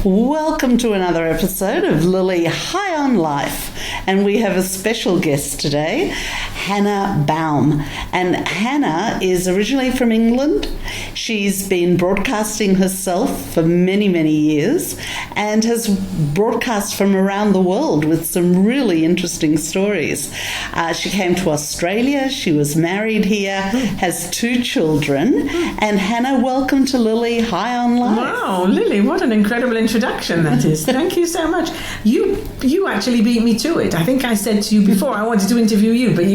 Welcome to another episode of Lily High on Life, and we have a special guest today, Hanna Baum. And Hanna is originally from England. She's been broadcasting herself for many, many years and has broadcast from around the world with some really interesting stories. She came to Australia, she was married here, has 2 children, and Hanna, welcome to Lily High on Life. Wow, Lily, what an incredible introduction that is. Thank you so much. You actually beat me to it. I think I said to you before I wanted to interview you, but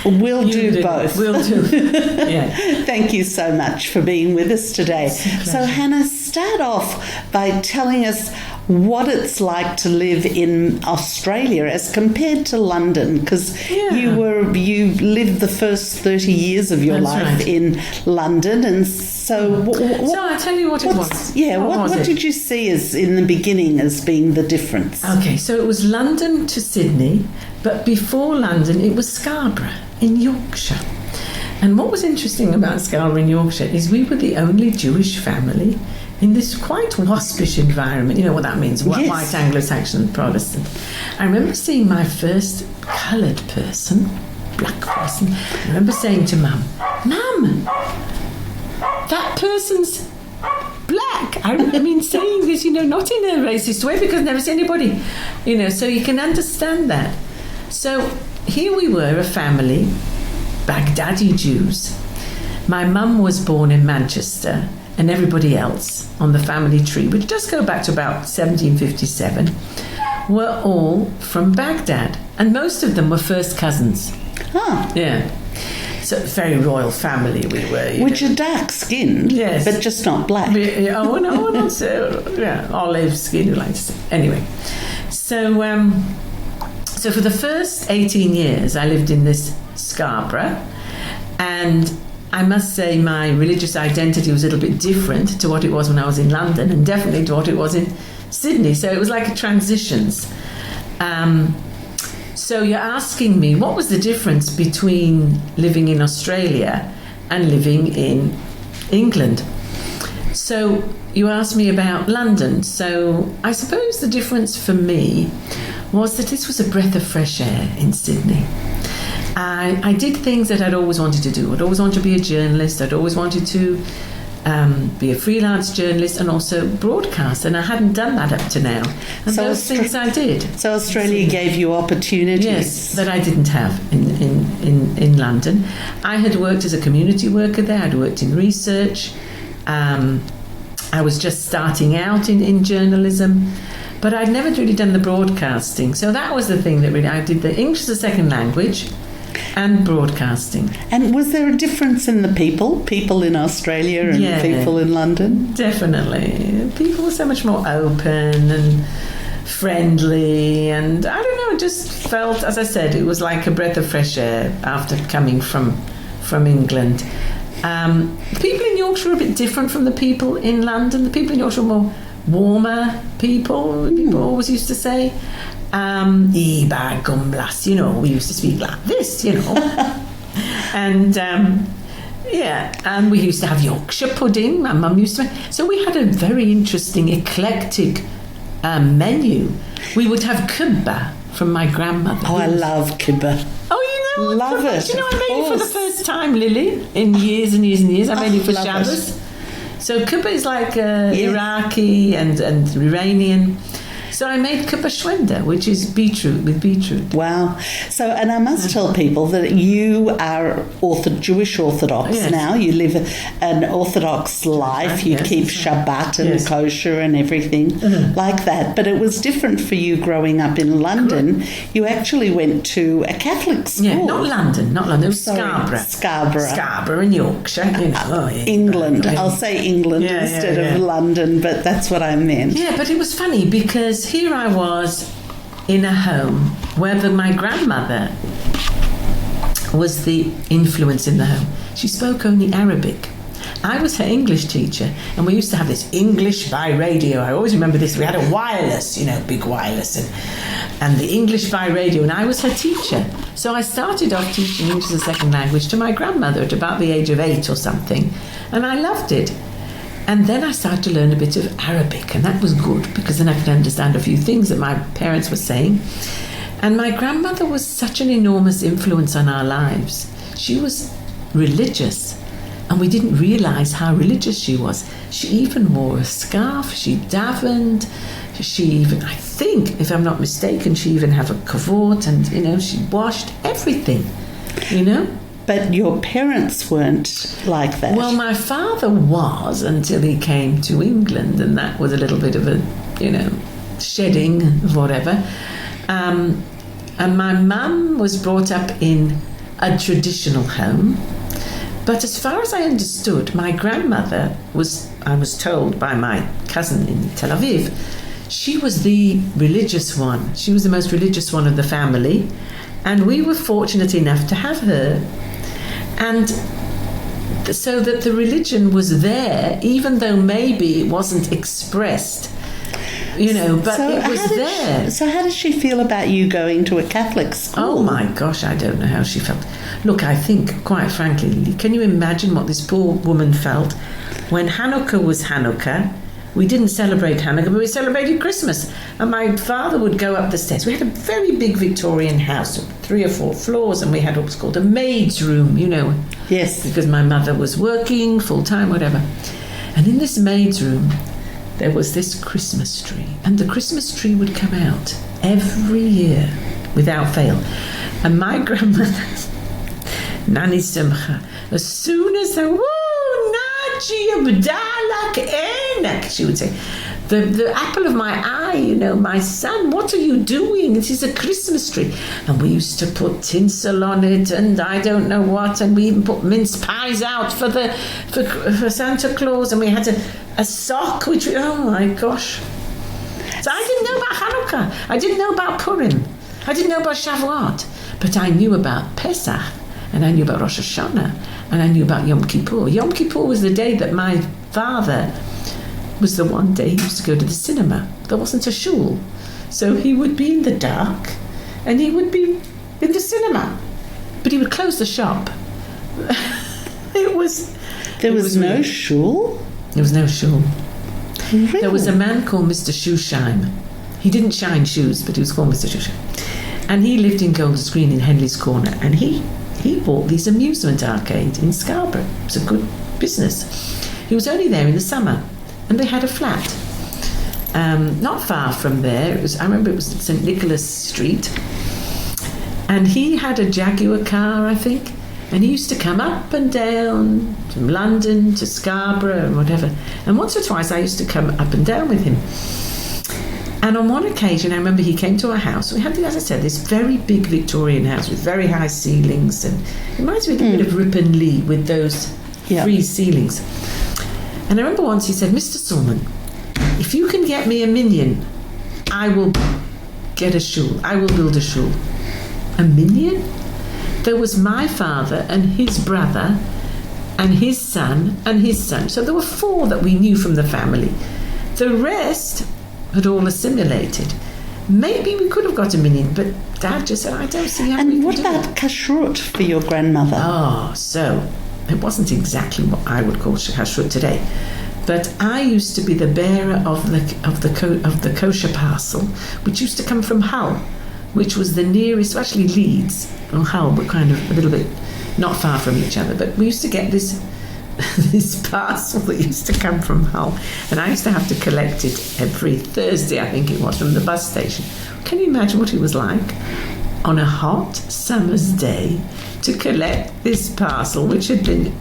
We'll do both. We'll do. Yeah. Thank you so much for being with us today. So Hanna, start off by telling us what it's like to live in Australia as compared to London, because you lived the first 30 years of your life in London, and so I'll tell you what it was. Yeah, what did you see as in the beginning as being the difference? Okay, so it was London to Sydney, but before London it was Scarborough in Yorkshire. And what was interesting about Scarborough in Yorkshire is we were the only Jewish family in this quite waspish environment. You know what that means, Yes. white Anglo-Saxon Protestant. I remember seeing my first coloured person, black person. I remember saying to Mum, that person's black. I mean, saying this, not in a racist way, because I've never seen anybody, so you can understand that. So here we were, a family, Baghdadi Jews. My mum was born in Manchester, and everybody else on the family tree, which does go back to about 1757, were all from Baghdad, and most of them were first cousins. Huh. Yeah. So very royal family we were. Which are dark-skinned, yes, but just not black. Oh, no, not so. Yeah, olive skin, you like to say. Anyway, so for the first 18 years, I lived in this Scarborough, and I must say my religious identity was a little bit different to what it was when I was in London, and definitely to what it was in Sydney. So it was like a transitions. So you're asking me, what was the difference between living in Australia and living in England? So you asked me about London. So I suppose the difference for me was that this was a breath of fresh air in Sydney. I did things that I'd always wanted to do. I'd always wanted to be a journalist. I'd always wanted to be a freelance journalist and also broadcast, and I hadn't done that up to now. And so those things I did. So Australia gave you opportunities. Yes, that I didn't have in London. I had worked as a community worker there. I'd worked in research. I was just starting out in journalism, but I'd never really done the broadcasting. So that was the thing that really I did. The English as a second language and broadcasting. And was there a difference in the people in Australia and people in London? Definitely. People were so much more open and friendly, and I don't know, it just felt, as I said, it was like a breath of fresh air after coming from England. People in Yorkshire were a bit different from the people in London. The people in Yorkshire were more warmer people always used to say. Gumblas, we used to speak like this, and and we used to have Yorkshire pudding. My mum used to make. So we had a very interesting, eclectic menu. We would have kibba from my grandmother. Oh, I love kibba. Oh, love it. I made it for the first time, Lily, in years and years and years. I made it for Shabbos. So kibba is like Iraqi and Iranian. So I made kibba shwenda, which is beetroot with beetroot. Wow. So, and I must tell people that you are Jewish Orthodox now. You live an Orthodox life. You keep Shabbat and kosher and everything like that. But it was different for you growing up in London. Correct. You actually went to a Catholic school. Yeah, not London. It was Scarborough. Scarborough in Yorkshire. England. I'll say England instead of London, but that's what I meant. Yeah, but it was funny because here I was in a home where my grandmother was the influence in the home. She spoke only Arabic. I was her English teacher, and we used to have this English by radio. I always remember this. We had a wireless, big wireless, and the English by radio, and I was her teacher. So I started off teaching English as a second language to my grandmother at about the age of 8 or something, and I loved it. And then I started to learn a bit of Arabic, and that was good because then I could understand a few things that my parents were saying. And my grandmother was such an enormous influence on our lives. She was religious, and we didn't realise how religious she was. She even wore a scarf, she davened, she even, I think, if I'm not mistaken, she even had a kavod, and, she washed everything, But your parents weren't like that. Well, my father was until he came to England, and that was a little bit of a, shedding of whatever. And my mum was brought up in a traditional home. But as far as I understood, my grandmother I was told by my cousin in Tel Aviv, she was the religious one. She was the most religious one of the family. And we were fortunate enough to have her. And so that the religion was there, even though maybe it wasn't expressed, but it was there. So how did she feel about you going to a Catholic school? Oh my gosh, I don't know how she felt. Look, I think, quite frankly, Lily, can you imagine what this poor woman felt when Hanukkah was Hanukkah? We didn't celebrate Hanukkah, but we celebrated Christmas. And my father would go up the stairs. We had a very big Victorian house, 3 or 4 floors, and we had what was called a maid's room, Yes. Because my mother was working full-time, whatever. And in this maid's room, there was this Christmas tree. And the Christmas tree would come out every year, without fail. And my grandmother, Nani Simcha, as soon as the she would say, the apple of my eye, my son, what are you doing? It is a Christmas tree. And we used to put tinsel on it and I don't know what, and we even put mince pies out for Santa Claus, and we had a sock, oh my gosh. So I didn't know about Hanukkah, I didn't know about Purim, I didn't know about Shavuot, but I knew about Pesach, and I knew about Rosh Hashanah, and I knew about Yom Kippur. Yom Kippur was the day that my father was the one day he used to go to the cinema. There wasn't a shul. So he would be in the dark and he would be in the cinema. But he would close the shop. There was no shul? There was no shul. Really? There was a man called Mr. Shoeshine. He didn't shine shoes, but he was called Mr. Shoeshine. And he lived in Golders Green in Henley's Corner, and he bought these amusement arcade in Scarborough. It was a good business. He was only there in the summer, and they had a flat not far from there. I remember it was St. Nicholas Street, and he had a Jaguar car, I think, and he used to come up and down from London to Scarborough and whatever, and once or twice I used to come up and down with him. And on one occasion, I remember he came to our house. We had, as I said, this very big Victorian house with very high ceilings, and it reminds me a little bit of Ripon Lee with those 3 ceilings. And I remember once he said, Mr. Sulman, if you can get me a minion, I will get a shul. I will build a shul. A minion? There was my father and his brother and his son and his son. So there were 4 that we knew from the family. The rest had all assimilated. Maybe we could have got a minion, but Dad just said, I don't see how we And could what do about it. kashrut for your grandmother? Oh, so it wasn't exactly what I would call kashrut today, but I used to be the bearer of the kosher parcel, which used to come from Hull, which was the nearest, actually Leeds or Hull, but kind of a little bit not far from each other. But we used to get this parcel that used to come from Hull, and I used to have to collect it every Thursday, I think it was, from the bus station. Can you imagine what it was like on a hot summer's day to collect this parcel, which had been,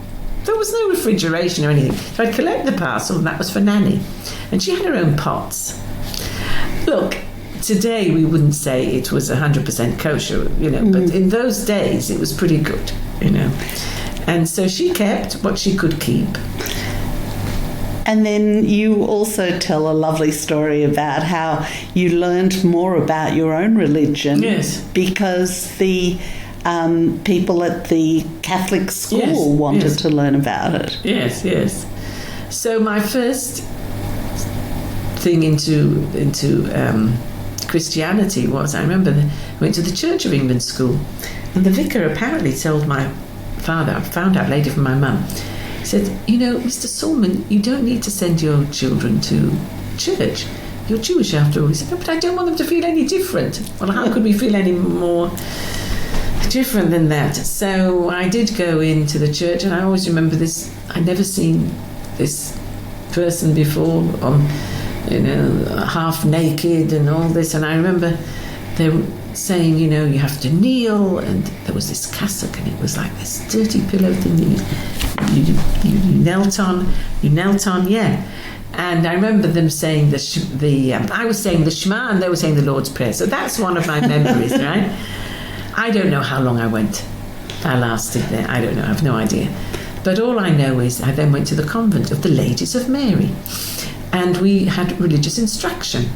there was no refrigeration or anything, so I'd collect the parcel, and that was for Nanny, and she had her own pots. Look, today we wouldn't say it was 100% kosher, but in those days it was pretty good, And so she kept what she could keep. And then you also tell a lovely story about how you learned more about your own religion. Yes. Because the people at the Catholic school wanted to learn about it. Yes. So my first thing into Christianity was, I remember I went to the Church of England school, and the vicar apparently told my father, I found out later from my mum, he said, Mr. Sulman, you don't need to send your children to church. You're Jewish after all. He said, no, but I don't want them to feel any different. Well, how could we feel any more different than that? So I did go into the church, and I always remember this. I'd never seen this person before, half naked and all this. And I remember they were saying, you have to kneel, and there was this cassock, and it was like this dirty pillow thing that you knelt on, yeah. And I remember them saying I was saying the Shema, and they were saying the Lord's Prayer. So that's one of my memories, right? I don't know how long I lasted there. I don't know. I have no idea. But all I know is I then went to the convent of the Ladies of Mary, and we had religious instruction.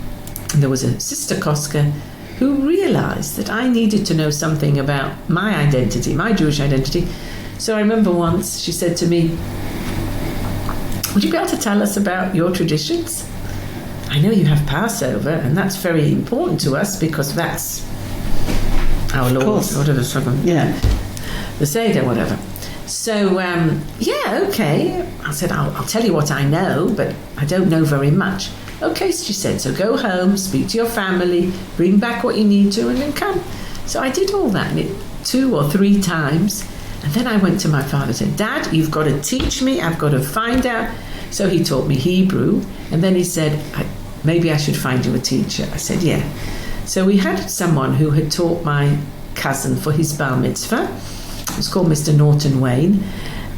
And there was a Sister Koska who realised that I needed to know something about my identity, my Jewish identity. So I remember once she said to me, would you be able to tell us about your traditions? I know you have Passover, and that's very important to us because that's our Lord, whatever, the Seder, whatever. So, okay. I said, I'll tell you what I know, but I don't know very much. Okay, she said, so go home, speak to your family, bring back what you need to, and then come. So I did all that 2 or 3 times. And then I went to my father and said, Dad, you've got to teach me. I've got to find out. So he taught me Hebrew. And then he said, maybe I should find you a teacher. I said, yeah. So we had someone who had taught my cousin for his bar mitzvah. It was called Mr. Norton Wayne.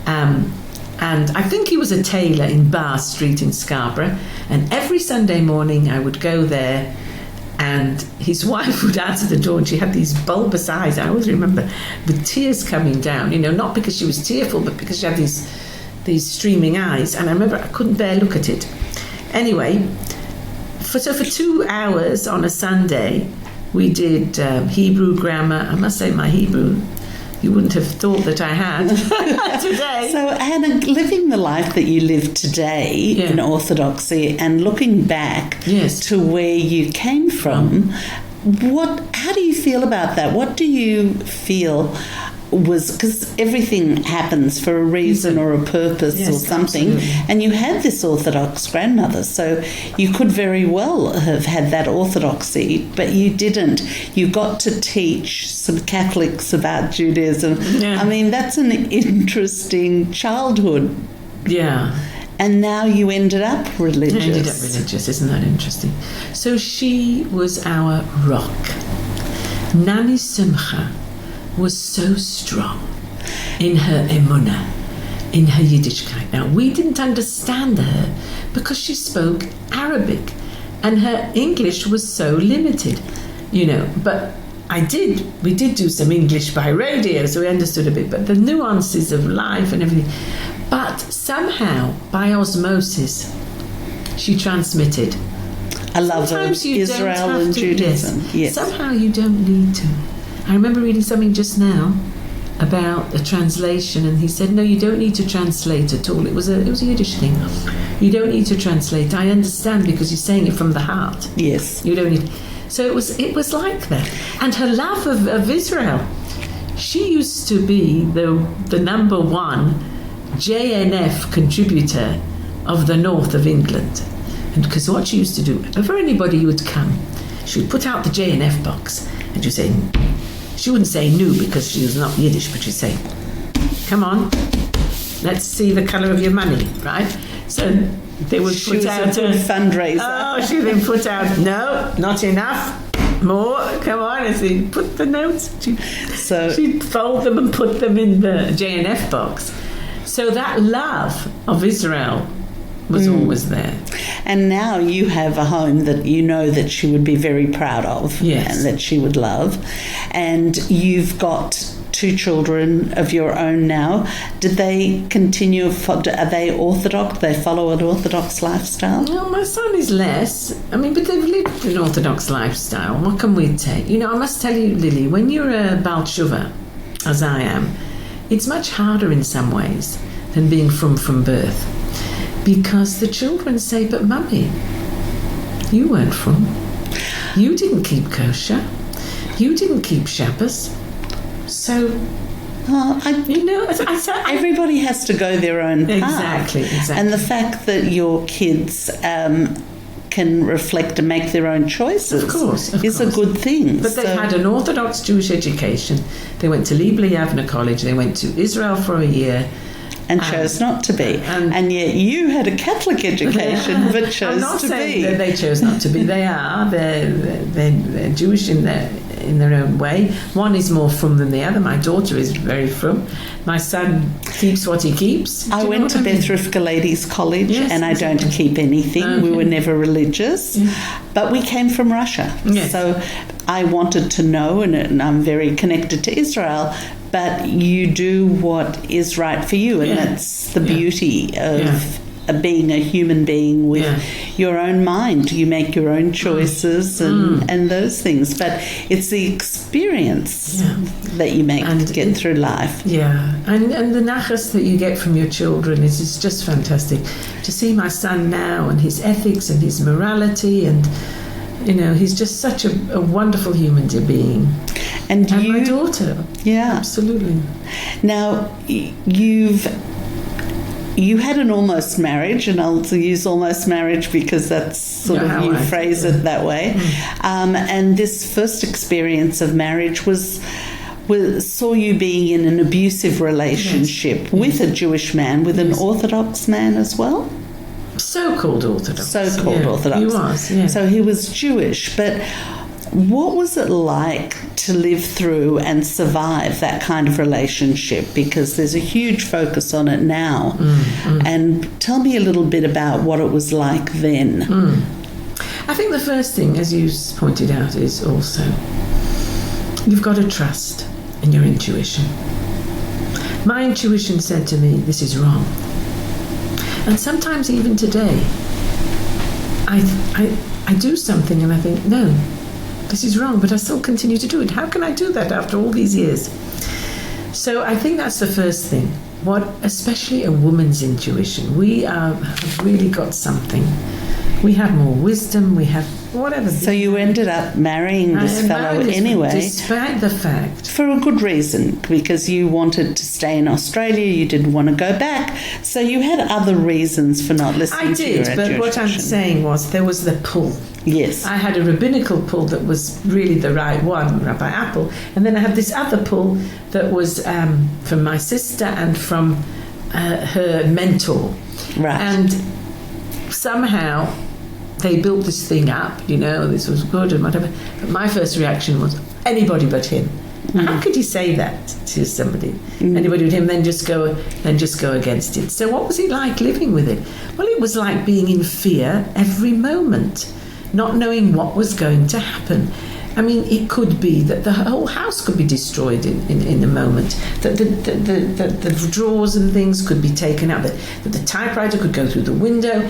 And I think he was a tailor in Bar Street in Scarborough. And every Sunday morning I would go there, and his wife would answer the door, and she had these bulbous eyes, I always remember, with tears coming down, not because she was tearful, but because she had these streaming eyes. And I remember I couldn't bear look at it. Anyway, for 2 hours on a Sunday, we did Hebrew grammar. I must say my Hebrew, you wouldn't have thought that I had today. So, Hanna, living the life that you live today in Orthodoxy and looking back to where you came from, how do you feel about that? What do you feel was, because everything happens for a reason or a purpose or something, and you had this Orthodox grandmother, so you could very well have had that orthodoxy, but you didn't. You got to teach some Catholics about Judaism. I mean, that's an interesting childhood. Yeah. And now you ended up religious. I ended up religious, isn't that interesting? So she was our rock. Nani Simcha was so strong in her emunah, in her Yiddishkeit. Now, we didn't understand her because she spoke Arabic and her English was so limited, but we did do some English by radio, so we understood a bit, but the nuances of life and everything. But somehow, by osmosis, she transmitted a love of Israel and Judaism. Yes. Somehow you don't need to. I remember reading something just now about a translation, and he said, no, you don't need to translate at all. It was a Yiddish thing. You don't need to translate. I understand because you're saying it from the heart. Yes. You don't need. So it was like that. And her love of Israel. She used to be the number 1 JNF contributor of the north of England. And because what she used to do, before anybody would come, she would put out the JNF box and she'd say, she wouldn't say nu because she was not Yiddish, but she'd say, come on, let's see the colour of your money, right? So they would put out a fundraiser. Oh, she then put out, no, not enough. More, come on, and she'd put the notes. She'd fold them and put them in the JNF box. So that love of Israel was always there. And now you have a home that you know that she would be very proud of and that she would love. And you've got 2 children of your own now. Did they continue, are they Orthodox? They follow an Orthodox lifestyle? No, my son is less. I mean, but they've lived an Orthodox lifestyle. What can we take? I must tell you, Lily, when you're a Baal Tshuva, as I am, it's much harder in some ways than being from birth. Because the children say, but Mummy, you weren't from. You didn't keep kosher. You didn't keep Shabbos. So Everybody has to go their own path. Exactly. And the fact that your kids can reflect and make their own choices is a good thing. But they've had an Orthodox Jewish education. They went to Liebli Avner College. They went to Israel for a year. And chose not to be. And yet you had a Catholic education, but chose to be. I'm not saying that they chose not to be. They are. They're Jewish in their own way. One is more frum than the other. My daughter is very frum. My son keeps what he keeps. I went to Beth Rivka Ladies College, and I don't keep anything. Okay. We were never religious, but we came from Russia. Yes. So I wanted to know, and I'm very connected to Israel, but you do what is right for you, and that's the beauty of being a human being with your own mind. You make your own choices and those things, but it's the experience that you make to get through life. And the nachas that you get from your children is just fantastic. To see my son now and his ethics and his morality, and he's just such a wonderful human being. And my daughter. Yeah. Absolutely. Now, you had an almost marriage, and I'll use almost marriage because that's sort of you phrase it that way. And this first experience of marriage saw you being in an abusive relationship with a Jewish man, with an Orthodox man as well? So-called Orthodox. Orthodox. He was, So he was Jewish, but what was it like to live through and survive that kind of relationship? Because there's a huge focus on it now. And tell me a little bit about what it was like then. I think the first thing, as you pointed out, is also you've got to trust in your intuition. My intuition said to me, this is wrong. And sometimes even today, I do something and I think, no, this is wrong, but I still continue to do it. How can I do that after all these years? So I think that's the first thing. Especially a woman's intuition. We have really got something. We have more wisdom. We have whatever. So you ended up marrying this fellow anyway. Despite the fact. For a good reason, because you wanted to stay in Australia, you didn't want to go back. So you had other reasons for not listening to your intuition. I did, but what I'm saying was there was the pull. Yes. I had a rabbinical pull that was really the right one, Rabbi Apple, and then I had this other pull that was from my sister and from her mentor. Right. And somehow they built this thing up, this was good and whatever. But my first reaction was, anybody but him. How could you say that to somebody? Anybody but him, then just go against it. So what was it like living with it? Well, it was like being in fear every moment, not knowing what was going to happen. I mean, it could be that the whole house could be destroyed in a moment, that the drawers and things could be taken out, that the typewriter could go through the window.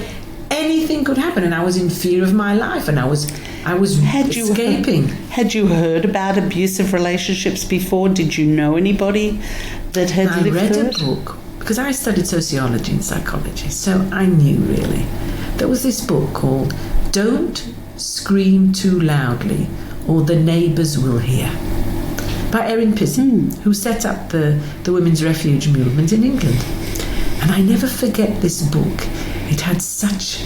Anything could happen, and I was in fear of my life, and I was escaping. Had you heard about abusive relationships before? Did you know anybody that had lived through it? I read a book, because I studied sociology and psychology, so I knew really. There was this book called Don't Scream Too Loudly or the Neighbours Will Hear, by Erin Pizzey, who set up the women's refuge movement in England. And I never forget this book. It had such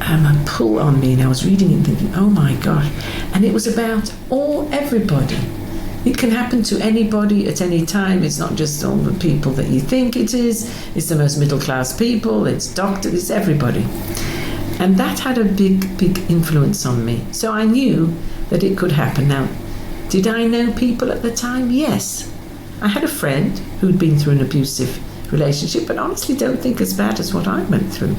a pull on me, and I was reading it and thinking, oh my gosh. And it was about everybody. It can happen to anybody at any time. It's not just all the people that you think it is. It's the most middle class people. It's doctors. It's everybody. And that had a big, big influence on me. So I knew that it could happen. Now, did I know people at the time? Yes. I had a friend who'd been through an abusive relationship, but honestly don't think as bad as what I went through.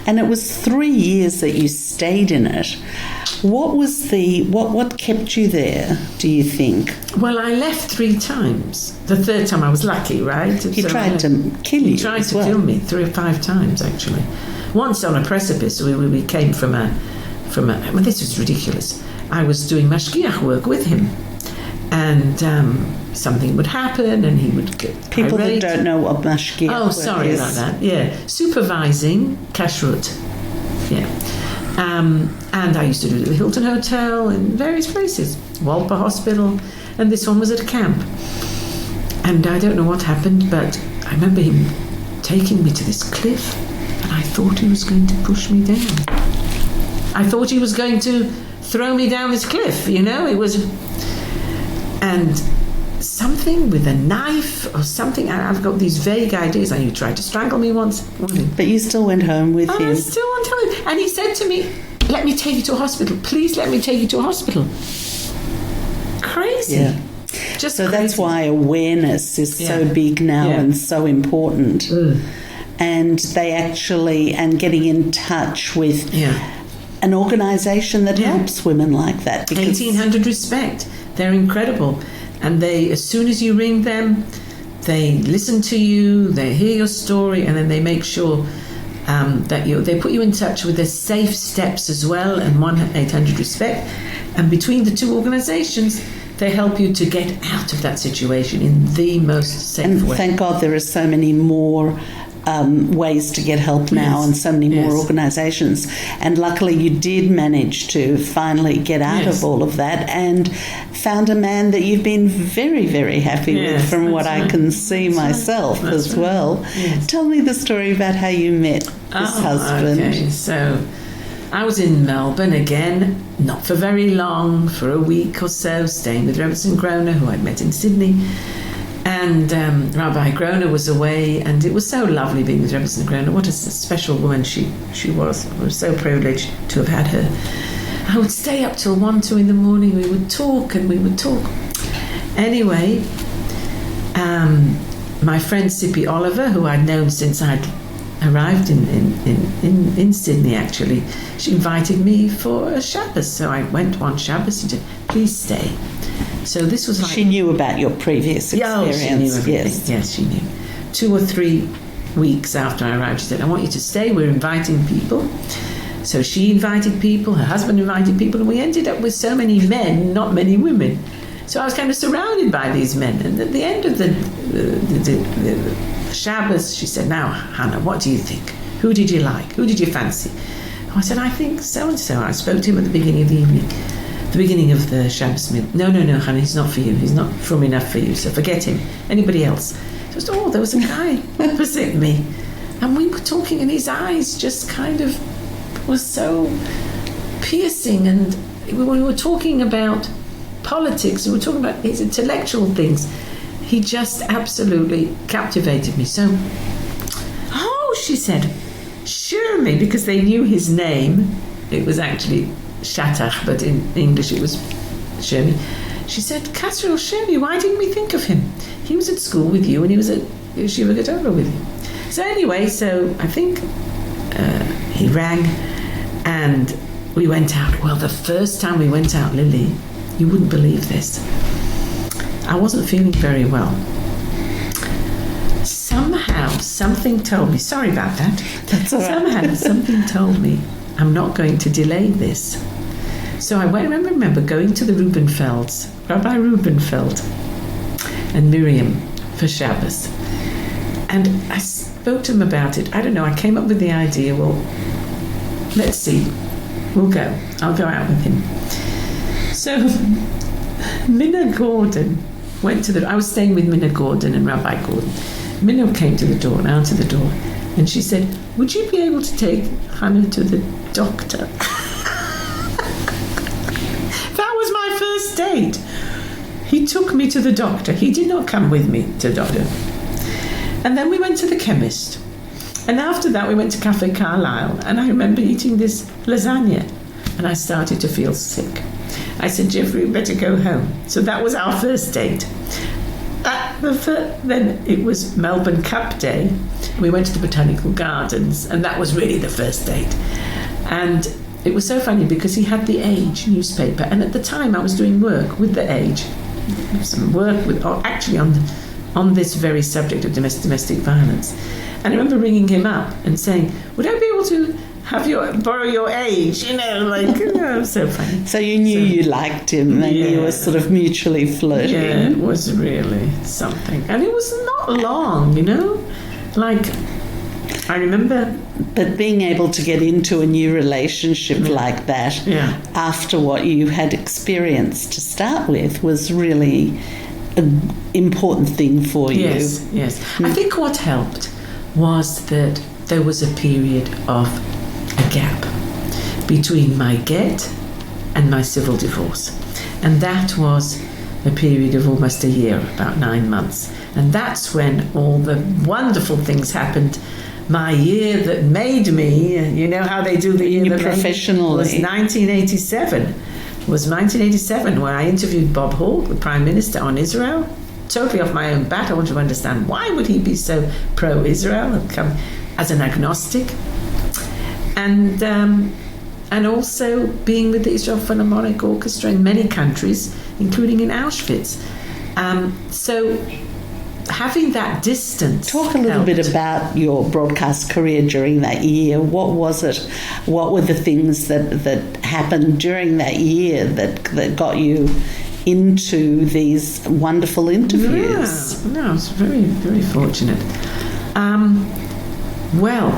And it was 3 years that you stayed in it. What was what kept you there, do you think? Well, I left 3 times. The third time I was lucky, right? He tried to kill you. He tried to kill me 3 or 5 times, actually. Once on a precipice. We came from a well, this was ridiculous. I was doing mashgiach work with him, and something would happen and he would get people irate. That don't know what mashgiach work is. Sorry about that. Yeah, supervising kashrut. Yeah. And I used to do it at the Hilton Hotel in various places, Walper Hospital, and this one was at a camp. And I don't know what happened, but I remember him taking me to this cliff, and I thought he was going to push me down. I thought he was going to throw me down this cliff, it was... And something with a knife or something, I've got these vague ideas. And he tried to strangle me once. But you still went home with him. I still went home. And he said to me, let me take you to a hospital. Please let me take you to a hospital. Crazy. Yeah. Just so crazy. That's why awareness is so big now and so important. And and getting in touch with an organisation that helps women like that. 1800 Respect. They're incredible. And as soon as you ring them, they listen to you, they hear your story, and then they make sure that they put you in touch with the safe steps as well, and 1-800 Respect. And between the two organisations, they help you to get out of that situation in the most safe way. And thank God there are so many more ways to get help now, and so many more organisations. And luckily you did manage to finally get out of all of that and found a man that you've been very, very happy with, from what I can see myself as well. Yes. Tell me the story about how you met this husband. Okay. So I was in Melbourne again, not for very long, for a week or so, staying with Reverend Groner, who I'd met in Sydney. And Rabbi Groner was away, and it was so lovely being with Reverend Groner. What a special woman she was. I was so privileged to have had her. I would stay up till 1, 2 in the morning. We would talk. Anyway, my friend Sippy Oliver, who I'd known since I'd arrived in Sydney, actually, she invited me for a Shabbos. So I went one Shabbos and said, please stay. So this was like... She knew about your previous experience. She knew everything. Yes, she knew. 2 or 3 weeks after I arrived, she said, I want you to stay. We're inviting people. So she invited people, her husband invited people, and we ended up with so many men, not many women. So I was kind of surrounded by these men. And at the end of the Shabbos, she said, now, Hannah, what do you think? Who did you like? Who did you fancy? I said, I think so-and-so. I spoke to him at the beginning of the evening. The beginning of the Shabbos meal. No, Hannah, he's not for you. He's not from enough for you, so forget him. Anybody else? Just, there was a guy opposite me. And we were talking, and his eyes just kind of was so piercing. And we were talking about politics, we were talking about his intellectual things. He just absolutely captivated me. So, she said, Shirmi, because they knew his name. It was actually Shatach, but in English it was Shirmi. She said, Kasriel Shirmi, why didn't we think of him? He was at school with you, and he was at Yeshiva Gedora with you. So anyway, I think he rang, and we went out. Well, the first time we went out, Lily, you wouldn't believe this. I wasn't feeling very well. Somehow, something told me, sorry about that. That's all right. Somehow, something told me, I'm not going to delay this. So I remember going to the Rubenfelds, Rabbi Rubenfeld and Miriam for Shabbos. And I spoke to them about it. I don't know, I came up with the idea, well, let's see, we'll go. I'll go out with him. So Minna Gordon went to I was staying with Minna Gordon and Rabbi Gordon. Minna came to the door and answered the door, and she said, would you be able to take Hanna to the doctor? That was my first date. He took me to the doctor. He did not come with me to the doctor. And then we went to the chemist. And after that, we went to Cafe Carlisle. And I remember eating this lasagna. And I started to feel sick. I said, Jeffrey, we better go home. So that was our first date. Then it was Melbourne Cup Day. We went to the Botanical Gardens. And that was really the first date. And it was so funny because he had the Age newspaper. And at the time, I was doing work with the Age. Some work actually on this very subject of domestic violence. And I remember ringing him up and saying, would I be able to borrow your Age? So funny. So you knew you liked him, and you were sort of mutually flirting. Yeah, it was really something. And it was not long, I remember. But being able to get into a new relationship like that after what you had experienced to start with was really an important thing for you. Yes. I think what helped was that there was a period of a gap between my get and my civil divorce. And that was a period of almost a year, about 9 months. And that's when all the wonderful things happened. My year that made me, you know how they do the year that professionally. was 1987. It was 1987 when I interviewed Bob Hawke, the Prime Minister, on Israel. Totally off my own bat. I wanted to understand why would he be so pro-Israel and come as an agnostic. And also being with the Israel Philharmonic Orchestra in many countries, including in Auschwitz. So having that distance. Talk a little bit about your broadcast career during that year. What was it? What were the things that happened during that year that got you into these wonderful interviews? No, I was very, very fortunate. Well,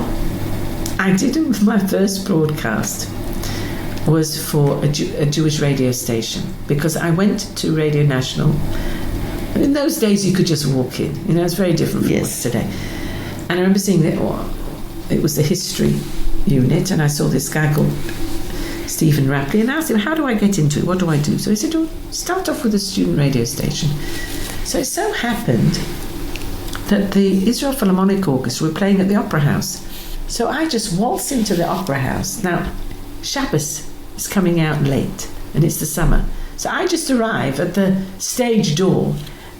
I did my first broadcast was for a Jewish radio station, because I went to Radio National. And in those days, you could just walk in. You know, it's very different from what's today. And I remember seeing that it was the history unit, and I saw this guy called Stephen Rapley, and I asked him, how do I get into it? What do I do? So he said, well, start off with a student radio station. So it so happened that the Israel Philharmonic Orchestra were playing at the Opera House. So I just waltzed into the Opera House. Now, Shabbos is coming out late, and it's the summer. So I just arrive at the stage door,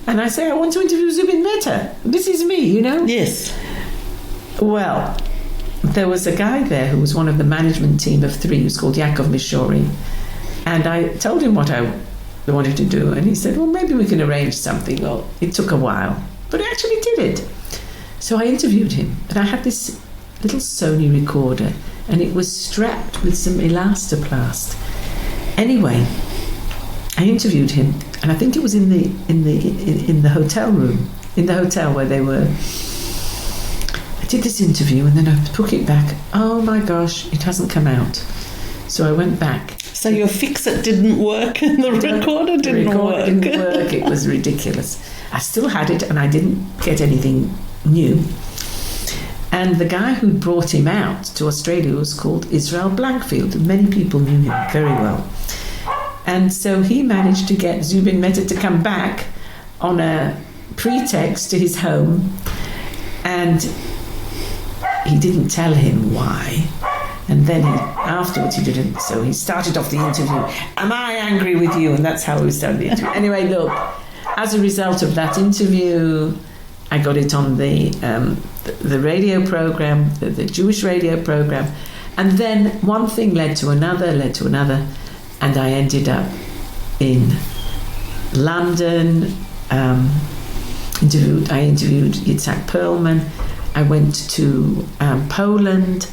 and I say, I want to interview Zubin Mehta. This is me, you know? Yes. Well, there was a guy there who was one of the management team of 3, who's called Yaakov Mishori. And I told him what I wanted to do, and he said, well, maybe we can arrange something. Well, it took a while, but I actually did it. So I interviewed him, and I had this little Sony recorder, and it was strapped with some elastoplast. Anyway, I interviewed him, and I think it was in the hotel room, in the hotel where they were. I did this interview, and then I took it back. Oh my gosh, it hasn't come out. So I went back. So your fix-it didn't work, and the recorder didn't work. It was ridiculous. I still had it, and I didn't get anything new. And the guy who brought him out to Australia was called Israel Blankfield. Many people knew him very well. And so he managed to get Zubin Mehta to come back on a pretext to his home, and he didn't tell him why. And then afterwards he didn't. So he started off the interview, am I angry with you? And that's how we started the interview. Anyway, look, as a result of that interview, I got it on the radio program, the Jewish radio program. And then one thing led to another, and I ended up in London. I interviewed Yitzhak Perlman. I went to Poland,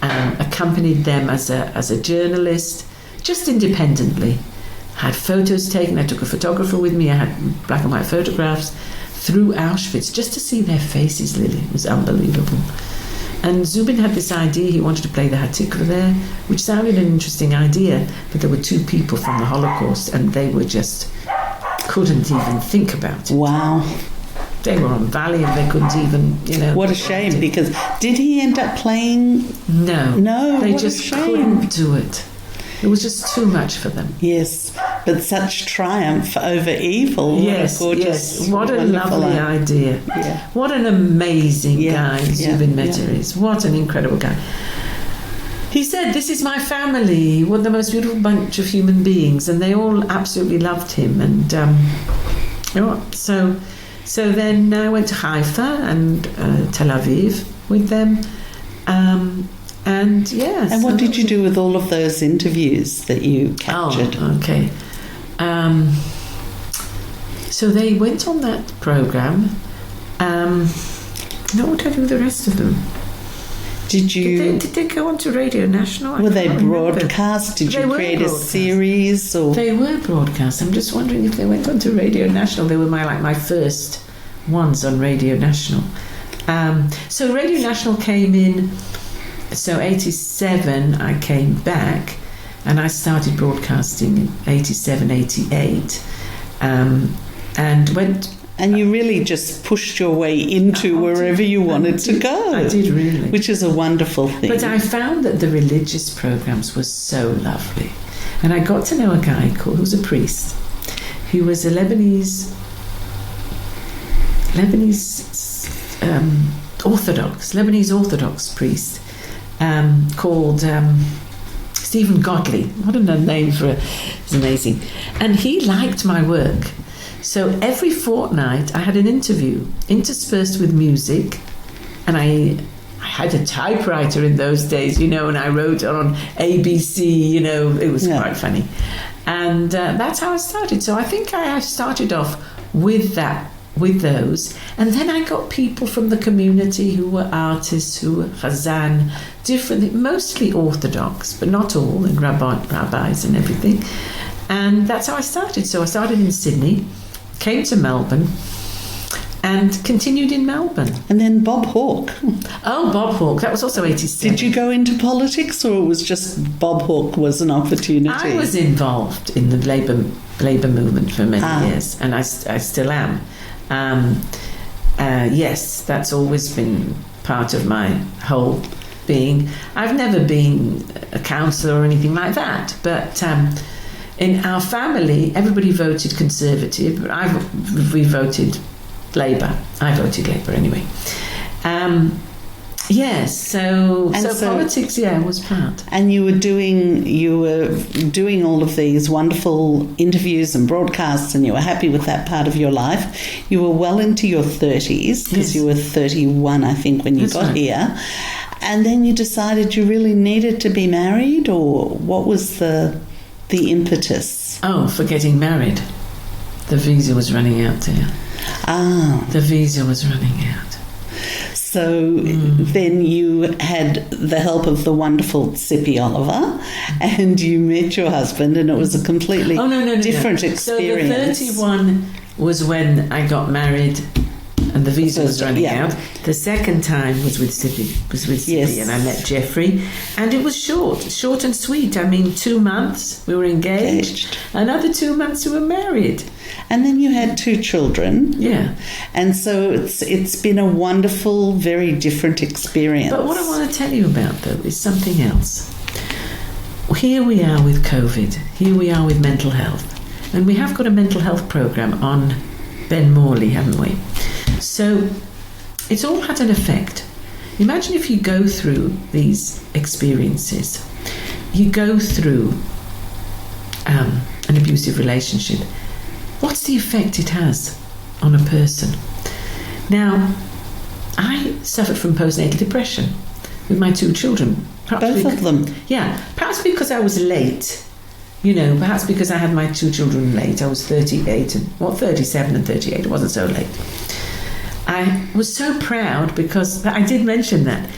accompanied them as a journalist, just independently. Had photos taken. I took a photographer with me. I had black and white photographs through Auschwitz just to see their faces, Lily. It was unbelievable. And Zubin had this idea, he wanted to play the Hatikva there, which sounded an interesting idea, but there were 2 people from the Holocaust, and they were just couldn't even think about it. Wow. They were on Valium, they couldn't even, What a shame, because did he end up playing? No, they what just a shame. couldn't do it. It was just too much for them. Yes, but such triumph over evil. Yes, what a lovely idea. Yeah. What an amazing guy Zubin Mehta is. What an incredible guy. He said, this is my family. We're the most beautiful bunch of human beings. And they all absolutely loved him. And so then I went to Haifa and Tel Aviv with them. And what did you do with all of those interviews that you captured? Oh, okay. So they went on that program. What did I do with the rest of them? Did they go on to Radio National? Were they broadcast? Did you create a series? Or? They were broadcast. I'm just wondering if they went on to Radio National. They were my first ones on Radio National. So Radio National came in. So 87, I came back, and I started broadcasting in 87, 88. And and went. And you really just pushed your way into wherever you wanted to go. I did, really. Which is a wonderful thing. But I found that the religious programs were so lovely. And I got to know a guy who was a priest, who was a Lebanese Orthodox priest called Stephen Godley. What a name for it's amazing. And he liked my work. So every fortnight I had an interview interspersed with music, and I had a typewriter in those days, and I wrote on ABC, it was quite funny. And that's how I started. So I think I started off with those. And then I got people from the community who were artists, who were chazan, different, mostly Orthodox, but not all, and rabbis and everything. And that's how I started. So I started in Sydney, came to Melbourne, and continued in Melbourne. And then Bob Hawke. Oh, Bob Hawke. That was also 87. Did you go into politics, or it was just Bob Hawke was an opportunity? I was involved in the Labour movement for many years, and I still am. Yes, that's always been part of my whole being. I've never been a councillor or anything like that, but in our family, everybody voted Conservative, but we voted Labour. I voted Labour anyway. Yes, so politics, was part. And you were doing all of these wonderful interviews and broadcasts, and you were happy with that part of your life. You were well into your 30s, because you were 31, I think, when you got here. And then you decided you really needed to be married, or what was the impetus? Oh, for getting married. The visa was running out there. The visa was running out. So then you had the help of the wonderful Sippy Oliver, and you met your husband, and it was a completely different experience. So the 31 was when I got married, and the visa was running out. The second time was with Sippy, and I met Jeffrey, and it was short and sweet. I mean, 2 months we were engaged. Another 2 months we were married. And then you had 2 children. Yeah. And so it's been a wonderful, very different experience. But what I want to tell you about, though, is something else. Here we are with COVID. Here we are with mental health. And we have got a mental health programme on Ben Morley, haven't we? So it's all had an effect. Imagine if you go through these experiences. You go through an abusive relationship. What's the effect it has on a person? Now, I suffered from postnatal depression with my 2 children. Both of them? Yeah, perhaps because I was late. Perhaps because I had my 2 children late. I was 37 and 38. It wasn't so late. I was so proud because I did mention that.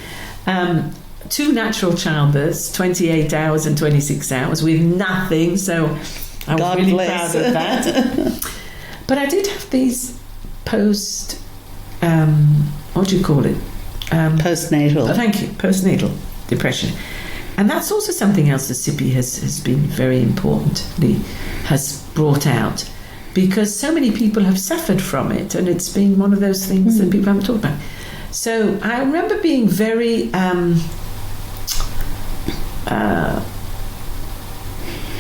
2 natural childbirths, 28 hours and 26 hours with nothing. So I was really proud of that. But I did have these what do you call it? Postnatal. Thank you, postnatal depression. And that's also something else that Sippy has been very importantly has brought out, because so many people have suffered from it, and it's been one of those things that people haven't talked about. So I remember being very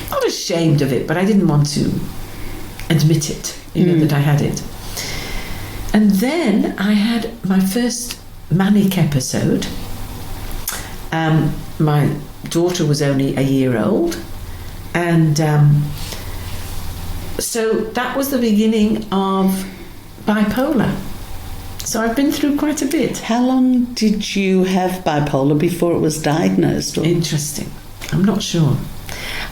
not ashamed of it, but I didn't want to admit it, that I had it. And then I had my first manic episode. My daughter was only a year old, and so that was the beginning of bipolar. So I've been through quite a bit. How long did you have bipolar before it was diagnosed? Interesting. I'm not sure.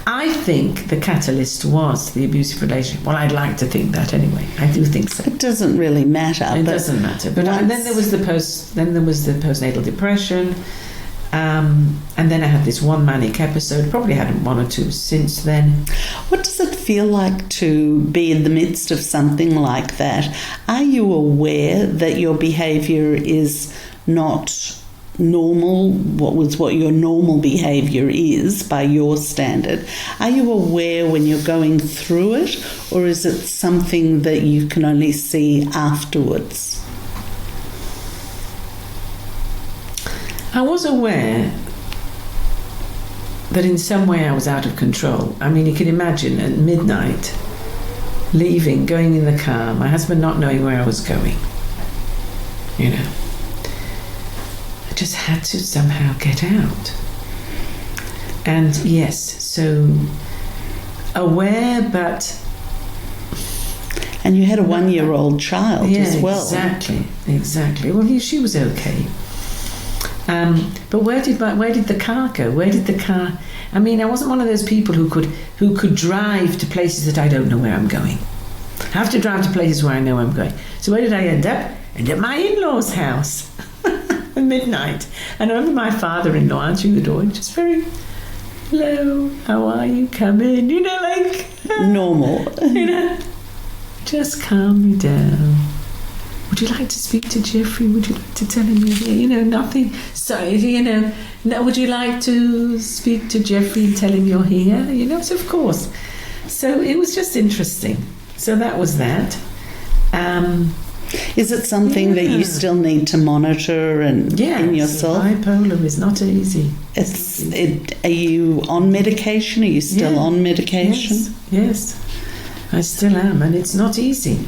I think the catalyst was the abusive relationship. Well, I'd like to think that anyway. I do think so. It doesn't really matter. It doesn't matter. But then there was the postnatal depression, and then I had this one manic episode. Probably had 1 or 2 since then. What does it feel like to be in the midst of something like that? Are you aware that your behaviour is not normal, what your normal behaviour is by your standard, are you aware when you're going through it, or is it something that you can only see afterwards? I was aware that in some way I was out of control. I mean, you can imagine at midnight, leaving, going in the car, my husband not knowing where I was going. You know, I just had to somehow get out. And yes, so aware, but... And you had a 1-year-old child as well. Exactly. Well, she was okay. But where did the car go? Where did the car... I mean, I wasn't one of those people who could drive to places that I don't know where I'm going. I have to drive to places where I know I'm going. So where did I end up? End up at my in-laws' house at midnight. And I remember my father-in-law answering the door and just very, hello, how are you? Come in. You know, like... normal. You know, just calm me down. Would you like to speak to Jeffrey? Would you like to tell him you're here? You know, nothing. Sorry, you know, no, would you like to speak to Jeffrey and tell him you're here? You know, so of course. So it was just interesting. So that was that. Is it something that you still need to monitor in yourself? Bipolar is not easy. Are you on medication? Are you still on medication? Yes, I still am, and it's not easy.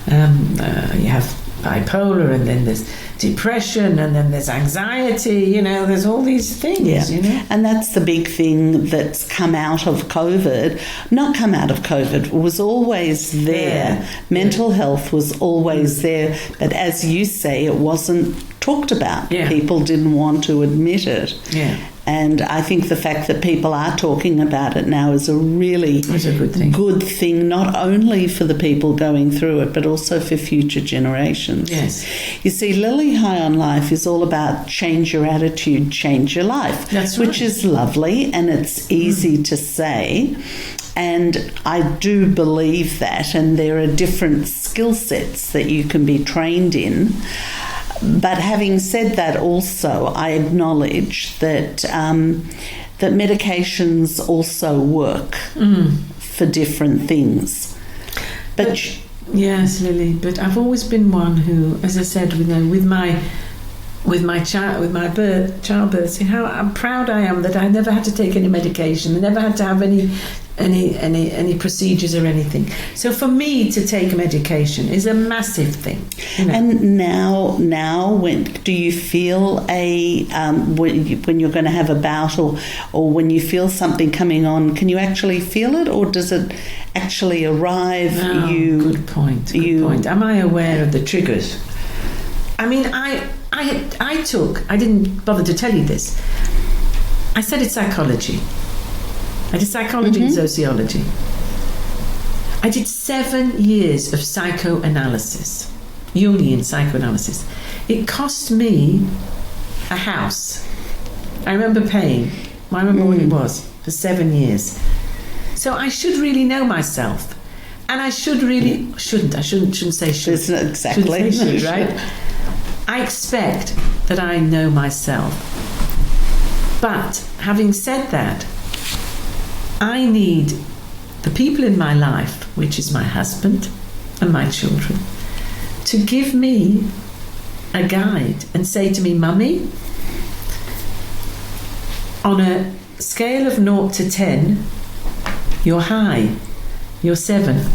You have bipolar, and then there's depression, and then there's anxiety, you know, there's all these things, you know. And that's the big thing that's come out of COVID. Not come out of COVID, it was always there. Mental health was always there, but as you say, it wasn't talked about. People didn't want to admit it. And I think the fact that people are talking about it now is a really good thing, not only for the people going through it, but also for future generations. Yes. You see, Lily High on Life is all about change your attitude, change your life. That's right. Which is lovely, and it's easy to say. And I do believe that, and there are different skill sets that you can be trained in. But having said that, also I acknowledge that that medications also work for different things. But yes, Lily. But I've always been one who, as I said, with my childbirth, see how proud I am that I never had to take any medication. I never had to have any procedures or anything. So for me to take medication is a massive thing. You know? And now, when do you feel when you're going to have a bout, or when you feel something coming on? Can you actually feel it, or does it actually arrive? Good point. Am I aware of the triggers? I mean, I didn't bother to tell you this. I studied psychology. I did psychology and sociology. I did 7 years of psychoanalysis, Jungian psychoanalysis. It cost me a house. I remember paying, I remember what it was, for 7 years. So I should really know myself. And I should really, I shouldn't say should. It's not exactly. Shouldn't say should, right? I expect that I know myself. But having said that, I need the people in my life, which is my husband and my children, to give me a guide and say to me, Mummy, on a scale of 0 to 10, you're high, you're 7.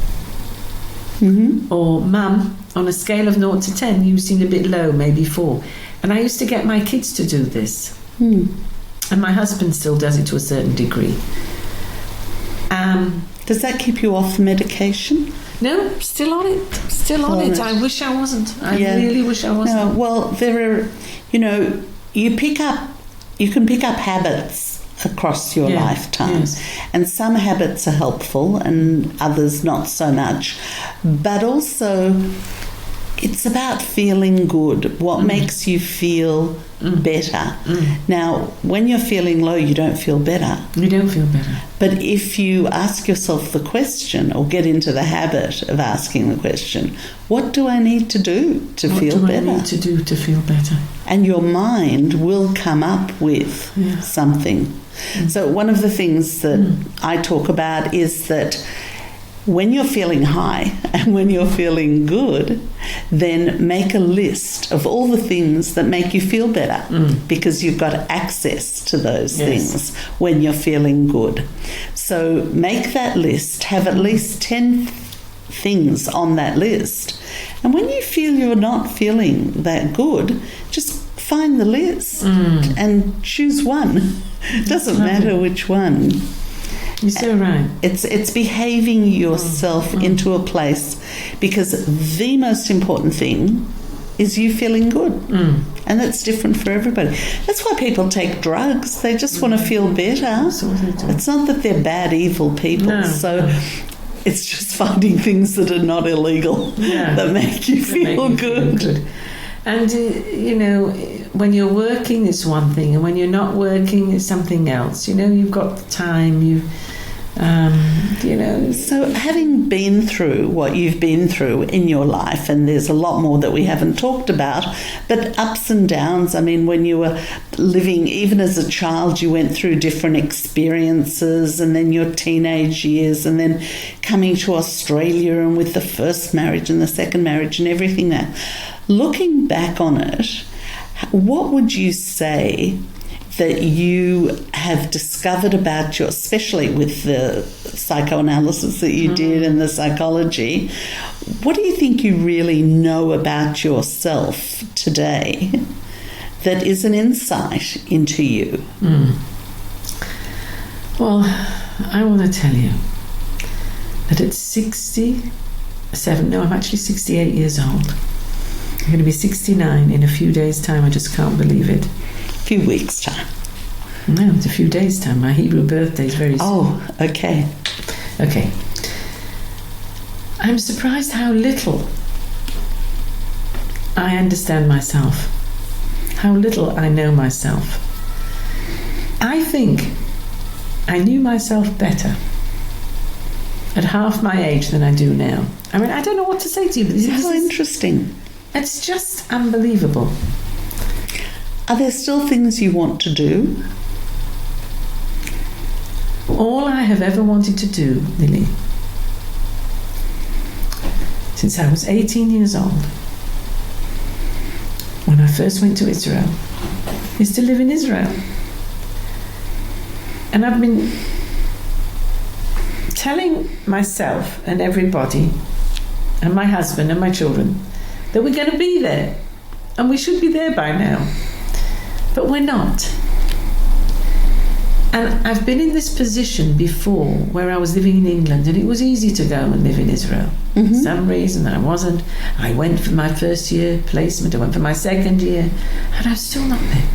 Or Mum, on a scale of 0 to 10, you seem a bit low, maybe 4. And I used to get my kids to do this. And my husband still does it to a certain degree. Does that keep you off medication? No, still on it. Still on it. I wish I wasn't. I really wish I wasn't. No, well, there are, you can pick up habits across your lifetime. Yes. And some habits are helpful and others not so much. But also, It's about feeling good. What makes you feel better? Now, when you're feeling low, you don't feel better. You don't feel better. But if you ask yourself the question, or get into the habit of asking the question, what do I need to do to feel better? What do I need to do to feel better? And your mind will come up with something. So one of the things that I talk about is that when you're feeling high and when you're feeling good, then make a list of all the things that make you feel better, because you've got access to those things when you're feeling good. So make that list, have at least 10 things on that list. And when you feel you're not feeling that good, just find the list and choose one. It doesn't matter which one. You're so right. It's behaving yourself into a place, because the most important thing is you feeling good. And that's different for everybody. That's why people take drugs. They just want to feel better. It's not that they're bad, evil people. So it's just finding things that are not illegal that make you feel good. And, you know, when you're working, it's one thing, and when you're not working, it's something else. You know, you've got the time, you know. So having been through what you've been through in your life, and there's a lot more that we haven't talked about, but ups and downs. I mean, when you were living, even as a child, you went through different experiences, and then your teenage years, and then coming to Australia, and with the first marriage and the second marriage and everything that. Looking back on it, what would you say that you have discovered about your, especially with the psychoanalysis that you did and the psychology, what do you think you really know about yourself today that is an insight into you? Well, I want to tell you that at 67, no, I'm actually 68 years old. I'm going to be 69 in a few days' time. I just can't believe it. A few weeks' time. No, it's a few days' time. My Hebrew birthday is very soon. Oh, okay. Okay. I'm surprised how little I understand myself, how little I know myself. I think I knew myself better at half my age than I do now. I mean, I don't know what to say to you, but this How is interesting. It's just unbelievable. Are there still things you want to do? All I have ever wanted to do, Lily, since I was 18 years old, when I first went to Israel, is to live in Israel. And I've been telling myself and everybody, and my husband and my children, that we're going to be there, and we should be there by now, but we're not. And I've been in this position before where I was living in England, and it was easy to go and live in Israel. For some reason I wasn't. I went for my first year placement, I went for my second year, and I'm still not there.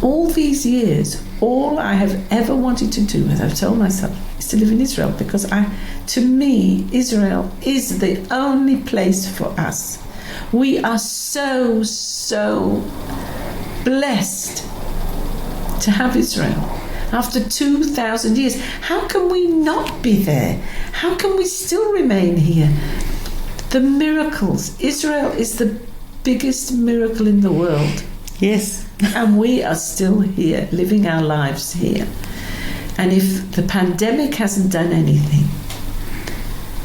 All these years, all I have ever wanted to do, as I've told myself, is to live in Israel, because to me, Israel is the only place for us. We are so, so blessed to have Israel. After 2,000 years, how can we not be there? How can we still remain here? The miracles. Israel is the biggest miracle in the world. Yes. And we are still here, living our lives here. And if the pandemic hasn't done anything,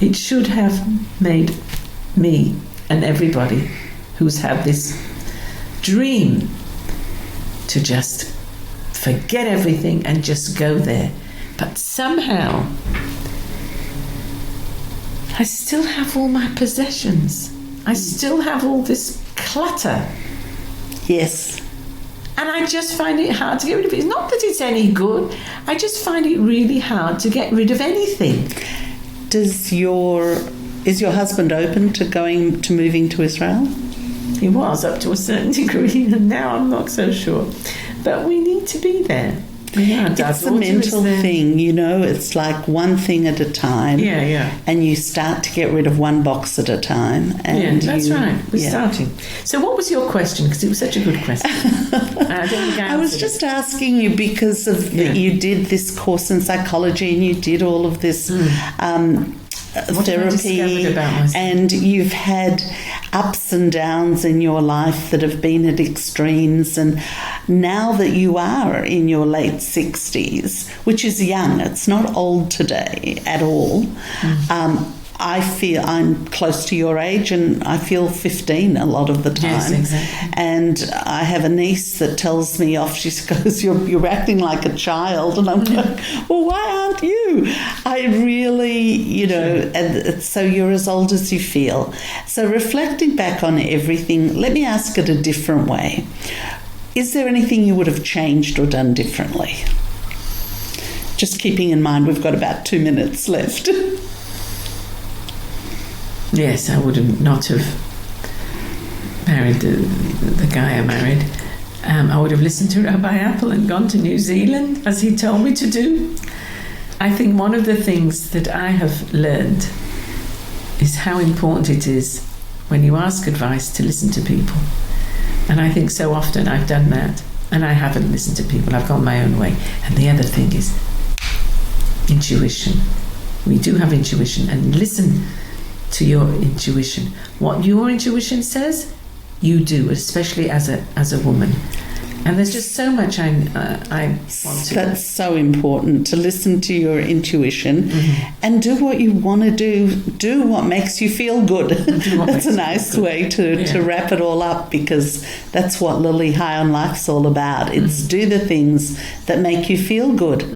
it should have made me and everybody who's had this dream to just forget everything and just go there. But somehow I still have all my possessions. I still have all this clutter. Yes. And I just find it hard to get rid of it. It's not that it's any good. I just find it really hard to get rid of anything. Is your husband open to moving to Israel? He was up to a certain degree, and now I'm not so sure. But we need to be there. Yeah, It's a mental thing, you know. It's like one thing at a time. Yeah. And you start to get rid of one box at a time. And that's right. We're starting. So what was your question? Because it was such a good question. I don't think I was just asking you because of that you did this course in psychology and you did all of this therapy, and you've had ups and downs in your life that have been at extremes, and now that you are in your late 60s, which is young, it's not old today at all. I feel I'm close to your age and I feel 15 a lot of the time. Yes, exactly. And I have a niece that tells me off. She goes, you're acting like a child. And I'm like, well, why aren't you? I really, you know, and so you're as old as you feel. So reflecting back on everything, let me ask it a different way. Is there anything you would have changed or done differently? Just keeping in mind we've got about 2 minutes left. Yes, I would not have married the guy I married. I would have listened to Rabbi Apple and gone to New Zealand, as he told me to do. I think one of the things that I have learned is how important it is when you ask advice to listen to people. And I think so often I've done that and I haven't listened to people. I've gone my own way. And the other thing is intuition. We do have intuition, and listen to your intuition. What your intuition says, you do, especially as a woman. And there's just so much I want to. That's so important, to listen to your intuition and do what you want to do. Do what makes you feel good. That's a nice way to wrap it all up, because that's what Lily High on Life's all about. It's do the things that make you feel good.